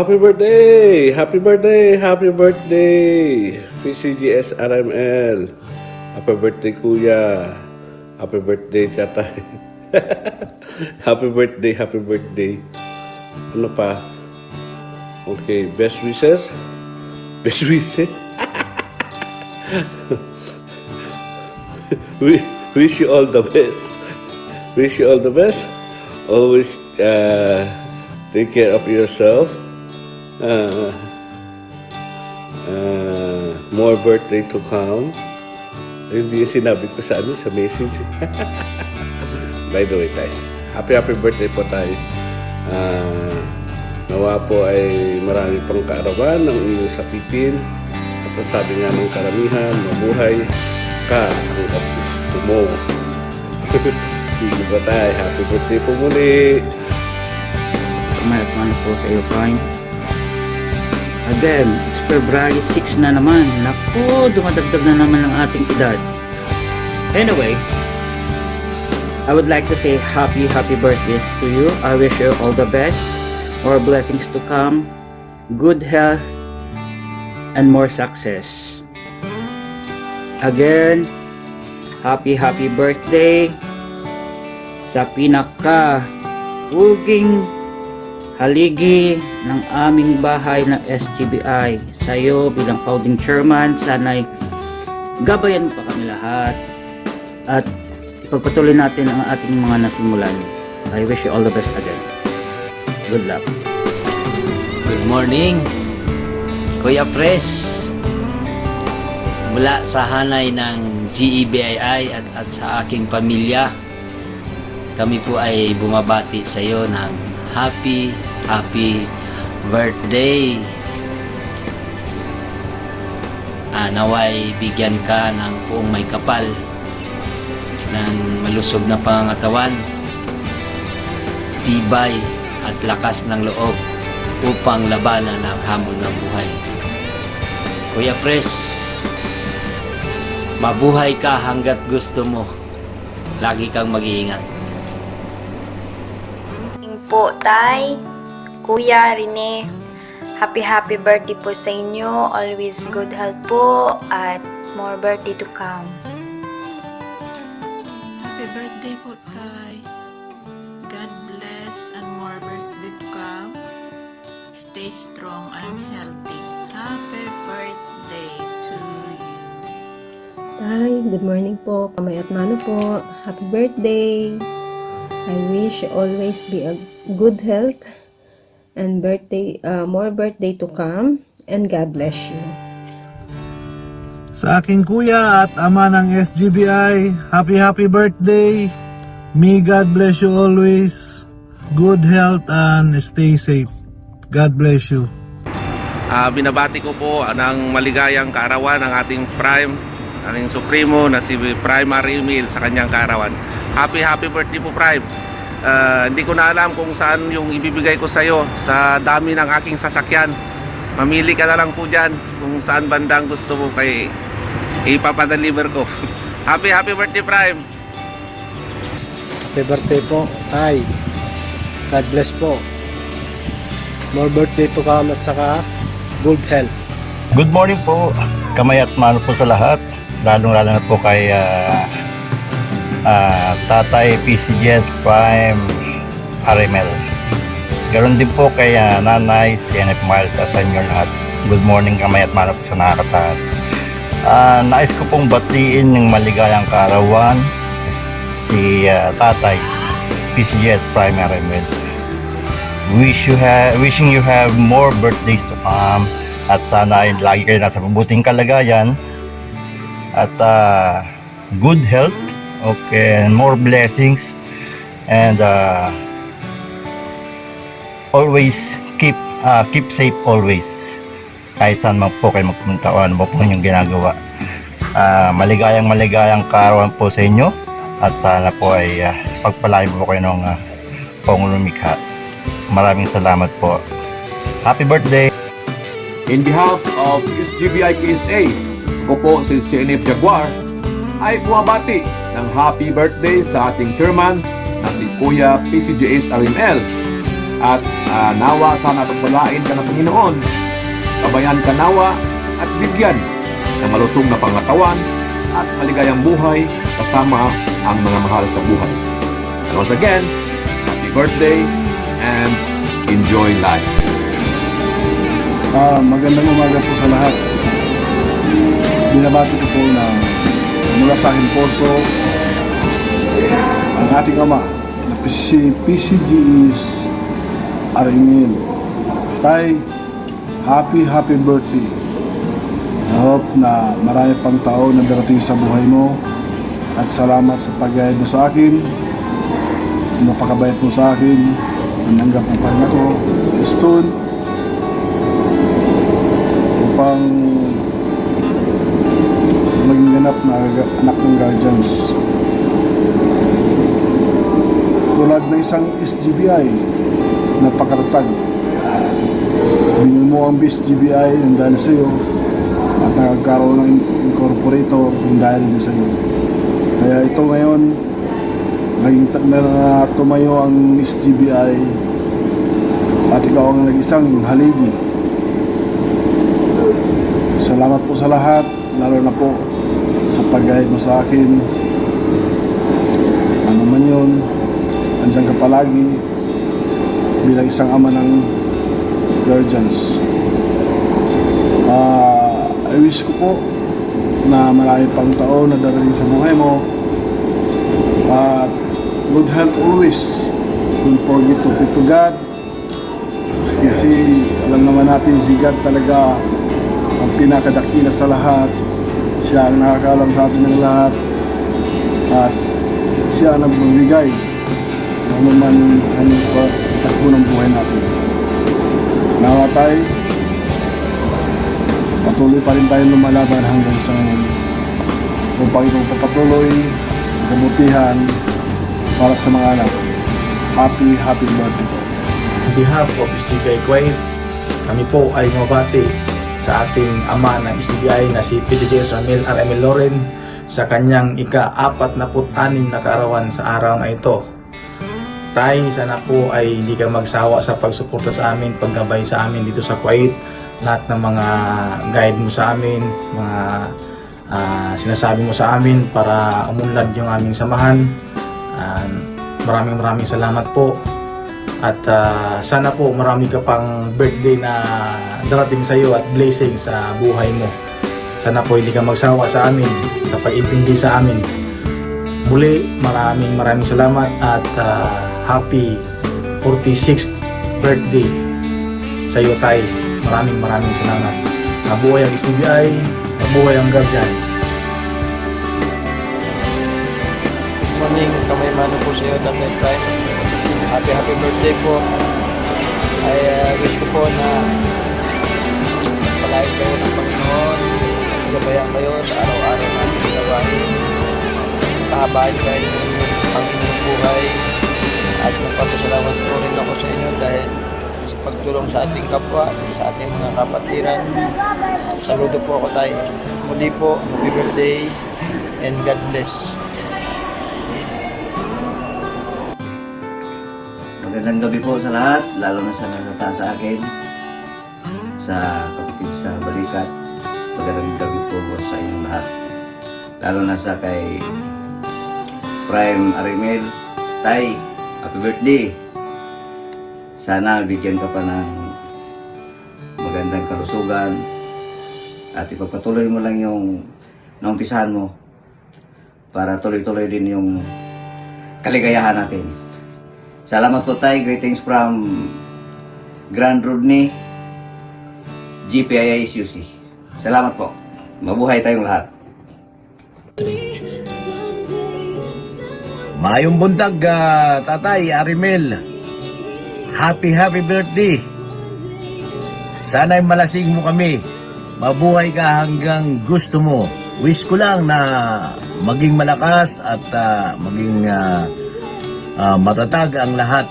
Happy birthday! Happy birthday! Happy birthday! PCGS RML. Happy birthday, Kuya. Happy birthday, Tatay. Happy birthday, happy birthday. Ano pa? Okay, best wishes? Best wishes? Wish you all the best. Wish you all the best. Always take care of yourself. More birthday to come. Hindi yung sinabi ko sa sa message. By the way, tayo. Happy birthday po tayo. Nawa po ay marami pang kaarawan ng inyong sapitin. At sabi nga ng karamihan, mabuhay ka hanggang gusto mo. Sige ba tayo? Happy birthday po muli. Kumayat po sa iyo, Prime. Again, it's February 6 na naman. Naku, dumadagdag na naman ang ating edad. Anyway, I would like to say happy birthday to you. I wish you all the best, more blessings to come, good health, and more success. Again, happy birthday sa pinaka-uging haligi ng aming bahay ng SGBI. Sa iyo bilang founding chairman, sana'y gabayan pa kami lahat at ipagpatuloy natin ang ating mga nasimulan. I wish you all the best again. Good luck. Good morning, Kuya Pres. Mula sa hanay ng GEBII at sa aking pamilya, kami po ay bumabati sa iyo ng happy birthday. Naway bigyan ka ng buong may kapal ng malusog na pangangatawan, tibay at lakas ng loob upang labanan ang hamon ng buhay. Kuya Pres, mabuhay ka hanggat gusto mo. Lagi kang mag-iingat. Po, Tay, Kuya Rene, happy birthday po sa inyo. Always good health po at more birthday to come. Happy birthday po, Tay. God bless and more birthday to come. Stay strong and healthy. Happy birthday to you. Tay, good morning po. Kamay at mano po. Happy birthday. I wish you always be a good health and more birthday to come, and God bless you. Sa aking kuya at ama ng SGBI, happy birthday. May God bless you always. Good health and stay safe. God bless you. Binabati ko po ng maligayang kaarawan ng ating Prime, ating Supremo na si Prime Arimil sa kanyang kaarawan. Happy birthday po, Prime. Hindi ko na alam kung saan yung ibibigay ko sa'yo sa dami ng aking sasakyan. Mamili ka na lang po dyan kung saan bandang gusto mo kay ipapadeliver ko. Happy birthday, Prime. Happy birthday po, Tay. God bless po. More birthday to come at saka good health. Good morning po. Kamay at mano po sa lahat. Lalong-lalo na po kay Tatay PCGS Prime RML. Ganon din po kay Nanay CNF Miles sa inyo lahat. Good morning, kamay at mano po sa nakakataas. Nais ko pong batiin ng maligayang kaarawan si Tatay PCGS Prime RML. Wishing you have more birthdays to come at sana ay lagi kayo nasa mabuting kalagayan at good health. Okay, and more blessings, and always keep safe always. Kahit saan man po kayo magpunta o ano po yung ginagawa. Maligayang kaarawan po sa inyo at sana po ay pagpalain po kayo ng Pangulumikha. Maraming salamat po. Happy birthday! In behalf of SGBI KSA, ako po si CNF Jaguar ay bumabati ng happy birthday sa ating chairman na si Kuya PCGS RML At nawa sana pagpalain ka ng Panginoon. Kabayan ka nawa at bigyan ng malusog na pangatawan at maligayang buhay kasama ang mga mahal sa buhay. And once again, happy birthday and enjoy life. Magandang umaga po sa lahat. Binabati ko po na mula sa aking puso ang ating ama na si PCG's Arimil. Tay, happy birthday. I hope na marami pang taon na darating sa buhay mo at salamat sa pag-guide mo sa akin. Napakabayat mo sa akin. Nananggap ang pahinga ko sa stone upang maging ganap na anak ng guardians. Tulad ng isang SGBI na pakaratag. Binili mo ang SGBI ng dahil sa iyo at nagkaroon ng incorporator ng dahil din sa iyo. Kaya ito ngayon, naging tumayo ang SGBI at ikaw ang nag-isang haligi. Salamat po sa lahat, lalo na po sa pag-guide mo sa akin. Ano man yun, andyan ka palagi bilang isang ama ng guardians. I wish ko po na marami pang taon na darating sa buhay mo at good health always. Don't forget to pray to God kasi alam naman natin si God talaga ang pinakadakila sa lahat. Siya ang nakakaalam sa atin ng lahat at siya ang nagbibigay ano man ano sa takbo ng buhay natin. Nawa tayo, patuloy pa rin tayong lumalaban hanggang sa ngayon upang itong papatuloy kabutihan para sa mga anak. Happy birthday po. On behalf of SGBI Kuwait, kami po ay mabati sa ating ama ng SGBI na si PCGS RML Loren sa kanyang ika-46 na kaarawan sa araw na ito. Tay, sana po ay hindi ka magsawa sa pagsuporta sa amin, paggabay sa amin dito sa Kuwait. Lahat ng mga guide mo sa amin, mga sinasabi mo sa amin para umunlad yung aming samahan. Maraming salamat po. At sana po marami ka pang birthday na darating sa iyo at blessing sa buhay mo. Sana po hindi ka magsawa sa amin, sa pag-intindi sa amin. Muli, maraming salamat at happy 46th birthday sa iyo, Tay. Maraming salamat. Mabuhay ang SGBI, mabuhay ang guardians. Good morning, kamay mano po sa iyo, Tatay Prime. Happy birthday po. I wish ko po na palain kayo ng Panginoon, gabayan kayo sa araw-araw natin gawain, kahabain kayo ang inyong buhay, at nagpapasalamat po rin ako sa inyo dahil sa pagtulong sa ating kapwa, sa ating mga kapatiran. Saludo po ako, Tay. Muli po, happy birthday and God bless. Magandang gabi po sa lahat, lalo na sa nanonood sa akin, sa kapatid sa Balikat. Magandang gabi po sa inyong lahat, lalo na sa kay Prime Arimel. Tay, happy birthday! Sana bigyan ka pa ng magandang kalusugan at ipagpatuloy mo lang yung naumpisahan mo para tuloy-tuloy din yung kaligayahan natin. Salamat po, Tay. Greetings from Grand Rodney, GPIA SUC. Salamat po. Mabuhay tayong lahat. Mayong buntag, Tatay Arimel. Happy birthday. Sana'y malasing mo kami. Mabuhay ka hanggang gusto mo. Wish ko lang na maging malakas at maging matatag ang lahat.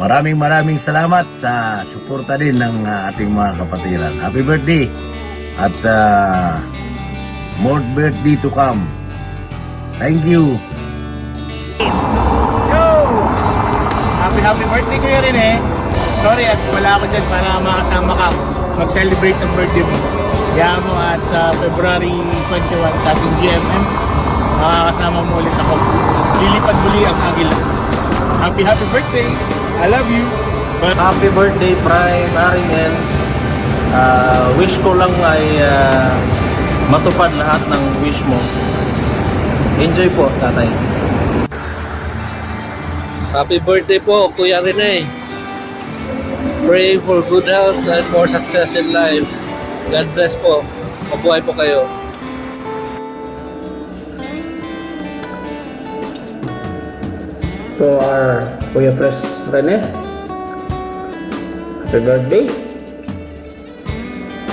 Maraming salamat sa suporta din ng ating mga kapatiran. Happy birthday at more birthday to come. Thank you. Happy happy birthday Kuya Rene. Sorry at wala ako dyan para makasama ka mag-celebrate ng birthday mo. Kaya mo at sa February 21 sa ating GMM, makakasama mo ulit ako. Lilipad muli ang agila. Happy birthday! I love you! Happy birthday, Prime Arimel. Wish ko lang ay matupad lahat ng wish mo. Enjoy po, tatay. Happy birthday po, Kuya Rene. Pray for good health and more success in life. God bless po. Mabuhay po kayo. To our Kuya Pres Rene, happy birthday.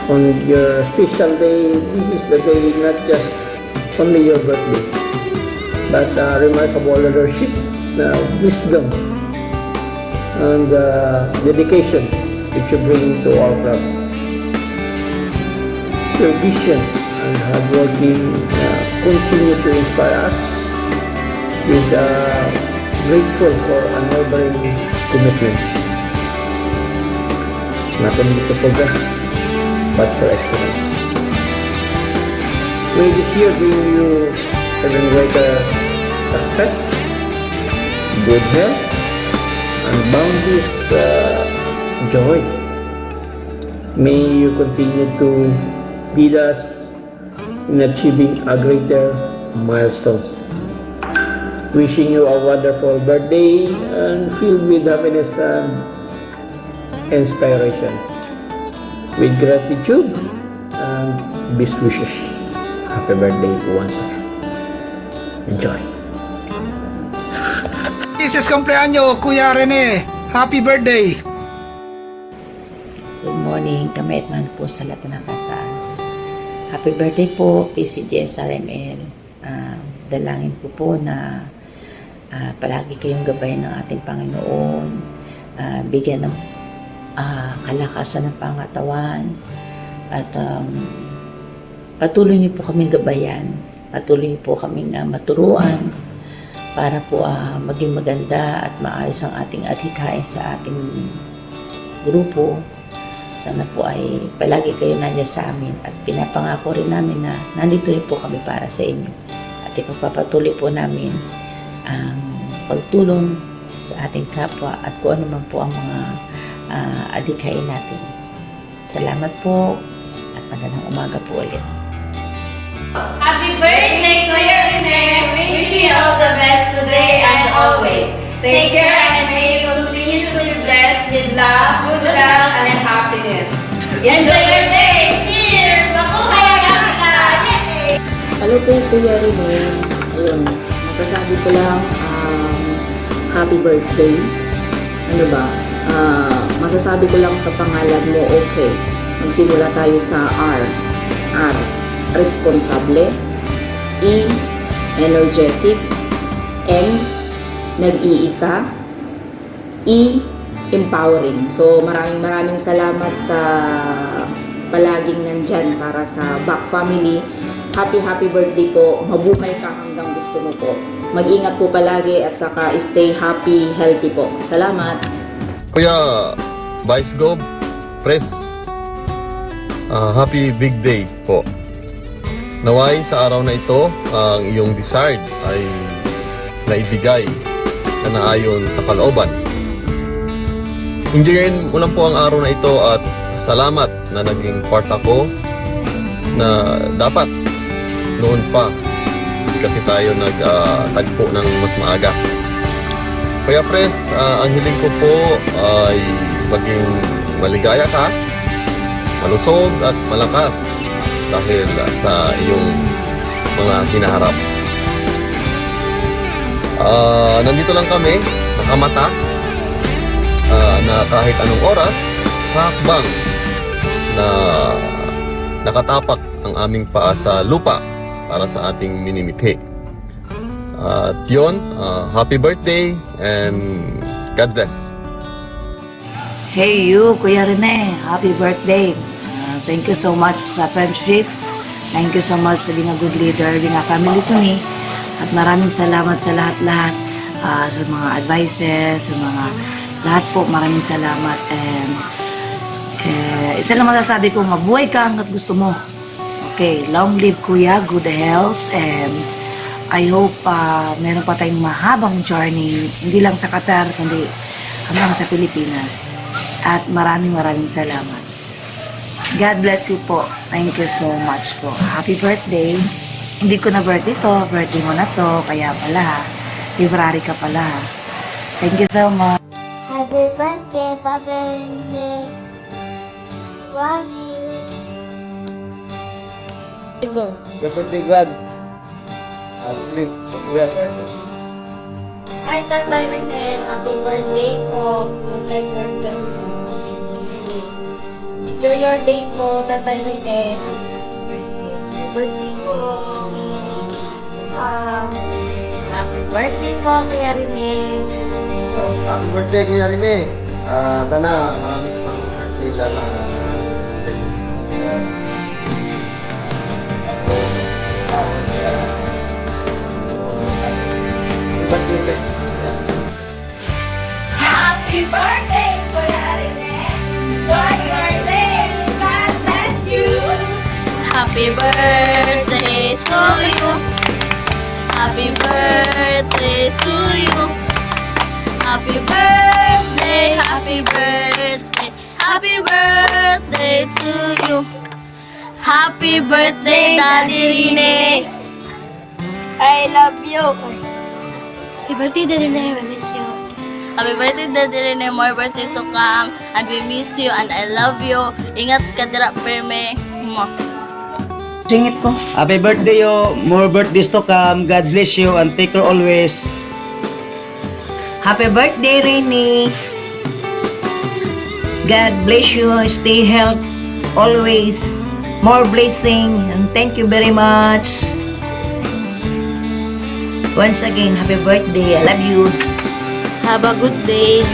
On your special day, this is the day not just only your birthday, but remarkable leadership, wisdom, and dedication which you bring to our club. Your vision and hard working continue to inspire us with grateful for unwavering commitment, not only to progress but for excellence. May this year bring you even greater success, good health, and boundless joy. May you continue to lead us in achieving a greater milestones. Wishing you a wonderful birthday and filled with happiness and inspiration. With gratitude and best wishes. Happy birthday once again. Enjoy. This is cumpleaños, Kuya Rene. Happy birthday! Good morning, kami at man po sa lahat na natataas. Happy birthday po, PCGS RML. Dalangin ko po na palagi kayong gabayan ng ating Panginoon, bigyan ng kalakasan ng pangatawan, at patuloy niyo po kaming gabayan, patuloy niyo po kaming maturuan para po maging maganda at maayos ang ating adhikain sa ating grupo. Sana po ay palagi kayo nandiyan sa amin at pinapangako rin namin na nandito rin po kami para sa inyo at ipagpapatuloy po namin ang pagtulong sa ating kapwa at kung ano man po ang mga adhikain natin. Salamat po at magandang umaga po ulit. Happy birthday, Kuya Rene! Wish you all the best today and always. Take care and may you continue to be blessed with love, good health, and happiness. Enjoy your day! Cheers! Mabuhay ang Africa! Yay! Hello po, Kuya Rene. Ayun, masasabi ko lang, happy birthday. Ano ba? Masasabi ko lang sa pangalan mo, okay. Magsimula tayo sa R. R, responsable. E, energetic. N, nag-iisa. E, empowering. So, maraming salamat sa palaging nandyan para sa Back Family. Happy birthday po. Mabuhay ka hanggang gusto mo po. Mag-ingat po palagi at saka stay happy, healthy po. Salamat. Kuya Vice Gob, Press, happy big day po. Naway sa araw na ito, ang iyong desired ay naibigay na naayon sa kalooban. Enjoyin mo lang po ang araw na ito at salamat na naging part ako na dapat noon pa hindi kasi tayo nagtagpo ng mas maaga. Kaya Pres, ang hiling ko po ay maging maligaya ka, malusog at malakas dahil sa iyong mga hinaharap. Nandito lang kami, nakamata, na kahit anong oras, hakbang na nakatapak ang aming paa sa lupa para sa ating minimithi. At yun, happy birthday and God bless. Hey you, Kuya Rene, happy birthday. Thank you so much sa friendship. Thank you so much sa being a good leader, being a family to me. At maraming salamat sa lahat-lahat, sa mga advices, sa mga Lahat po, maraming salamat. And isa lang masasabi ko, mabuhay ka hanggat gusto mo. Okay, long live Kuya, good health, and I hope meron pa tayong mahabang journey, hindi lang sa Qatar, kundi hanggang sa Pilipinas. At maraming salamat. God bless you po. Thank you so much po. Happy birthday. Hindi ko na birthday to, birthday mo na to, kaya pala, February ka pala. Thank you so much. Happy birthday, Papa. Love you. Happy birthday, Glad. Hi, Tatay Rene. Happy birthday po. Enjoy your day po, Tatay Rene. Birthday po. Happy birthday po, Kuya Rene. Happy birthday, Kuya Rene. Sana maraming pang birthday sana. Happy birthday, Kuya Rene. Enjoy your day. God bless you. Happy birthday to you. Happy birthday to you. Happy birthday, happy birthday, happy birthday to you. Happy birthday, Daddy Rene. I love you. Happy birthday, Daddy Rene. I miss you. Happy birthday, Daddy Rene. More birthdays to come. And we miss you and I love you. Ingat ka dira, perme. Singit ko. Happy birthday yo. More birthdays to come. God bless you and take care always. Happy birthday, Rene. God bless you. Stay healthy always. More blessing and thank you very much. Once again, happy birthday. I love you. Have a good day.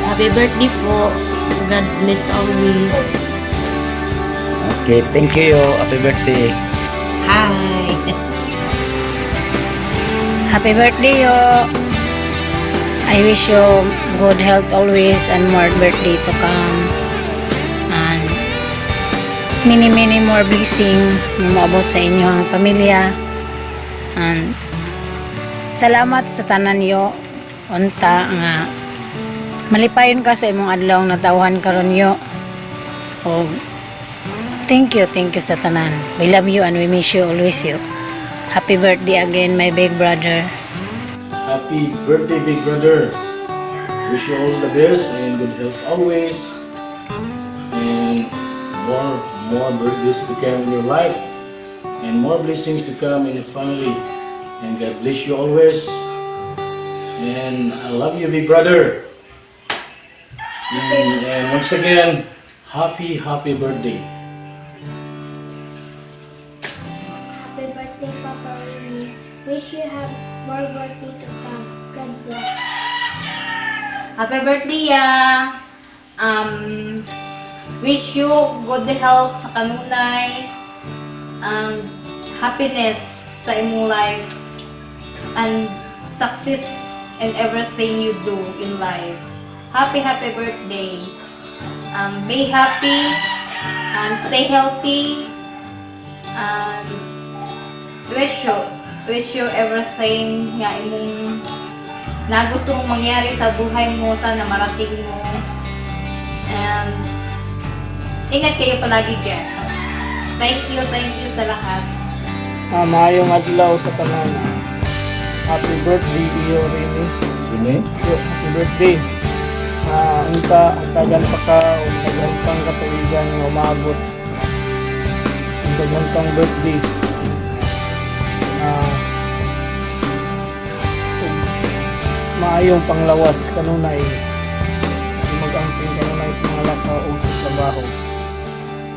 Happy birthday po. God bless always. Okay, thank you yo. Happy birthday. Hi. Happy birthday, yo. I wish you good health always and more birthday to come. And many more blessing na maabot sa inyong pamilya. And salamat sa tanan yo. Unta nga malipayon ka sa imong adlaw na tawhan karon yo. O thank you sa tanan. We love you and we miss you always yo. Happy birthday again, my big brother. Happy birthday, big brother. Wish you all the best and good health always. And more birthdays to come in your life. And more blessings to come in your family. And God bless you always. And I love you, big brother. And once again, happy birthday. Happy birthday, Papa Rene. Wish you have more birthday to come. God bless. Happy birthday, ya. Wish you good health sa kanunay. Happiness sa imong life. And success in everything you do in life. Happy birthday. Be happy and stay healthy. And wish you everything nga imong na gusto mong mangyari sa buhay mo, sana marating mo. And ingat kayo palagi dyan. Thank you sa lahat. Maayong adlaw sa tanan. Happy birthday, Iyo Rene. Happy birthday. Unta, tagan pa ka, o tagan pang katuligan nga umabot. Tagan pang birthday. Maayong panglawas kanunay. Mag-angking kanunay sa mga lakaw o sa trabaho.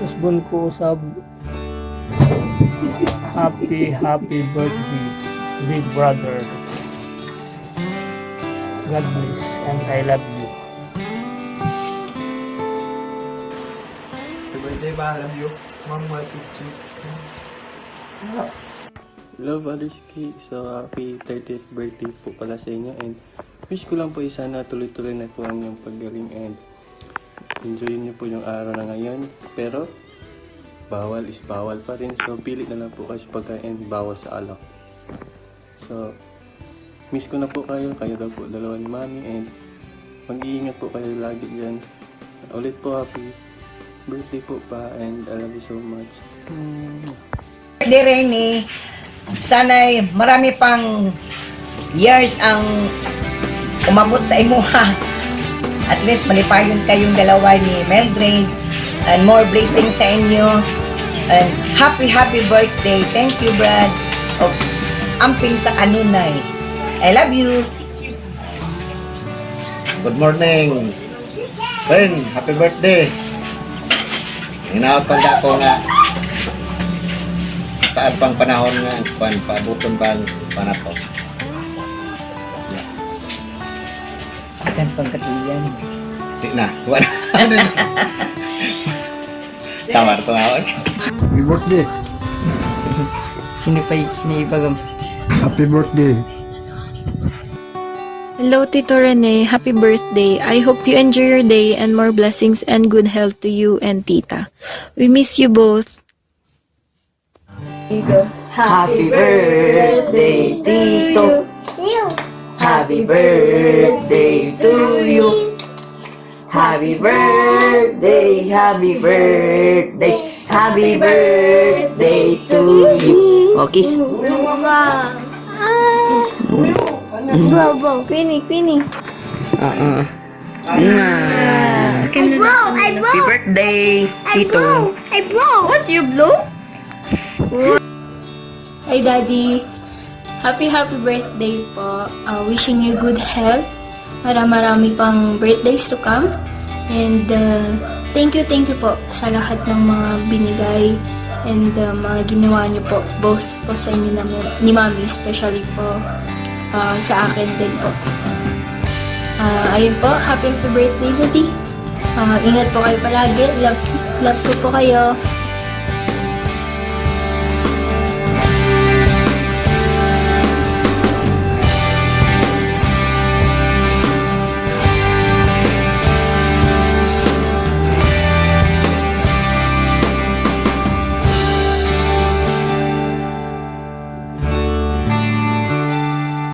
Usbon ko usab. Happy birthday, big brother. God bless and I love you. Happy birthday ba? I love you. Mama, chichi. Love Aliski, so happy 30th birthday po pala sa inyo, and wish ko lang po sana tuloy-tuloy na po ang inyong paggaling and enjoy niyo po yung araw na ngayon. Pero bawal is bawal pa rin, so pili na lang po kayo sa pagkain, bawal sa alak. So miss ko na po kayo daw po dalawa ni Mami, and mag-iingat po kayo lagi dyan. Ulit po, happy birthday po pa, and I love you so much. Birthday, Rene. Sana'y marami pang years ang umabot sa imuha. At least malipayon kayong dalawa ni Mildred, and more blessings sa inyo. And happy birthday. Thank you, Brad. Of amping sa kanunay. I love you. Good morning. Ren, happy birthday. Inaot pa ako nga. Taas pang panahon nga, paabuton bang panato. Akan pangkatiyan. Di na, wala. Tama na ito nga. Happy birthday. Sinipagam. Happy birthday. Hello, Tito Rene. Happy birthday. I hope you enjoy your day and more blessings and good health to you and Tita. We miss you both. Happy birthday, Tito. Happy birthday to you. Happy birthday, happy birthday, happy birthday to you. Oh, kiss. Blow. Queenie. Happy birthday, Tito. I blow. What? You blow? Hi, Daddy. Happy birthday po. Wishing you good health. Marami pang birthdays to come. And thank you po sa lahat ng mga binigay and mga ginawa niyo po. Both po sa inyo ni Mami, especially po sa akin din po. Ayun po, happy birthday, Daddy. Ingat po kayo palagi. Love ko po kayo.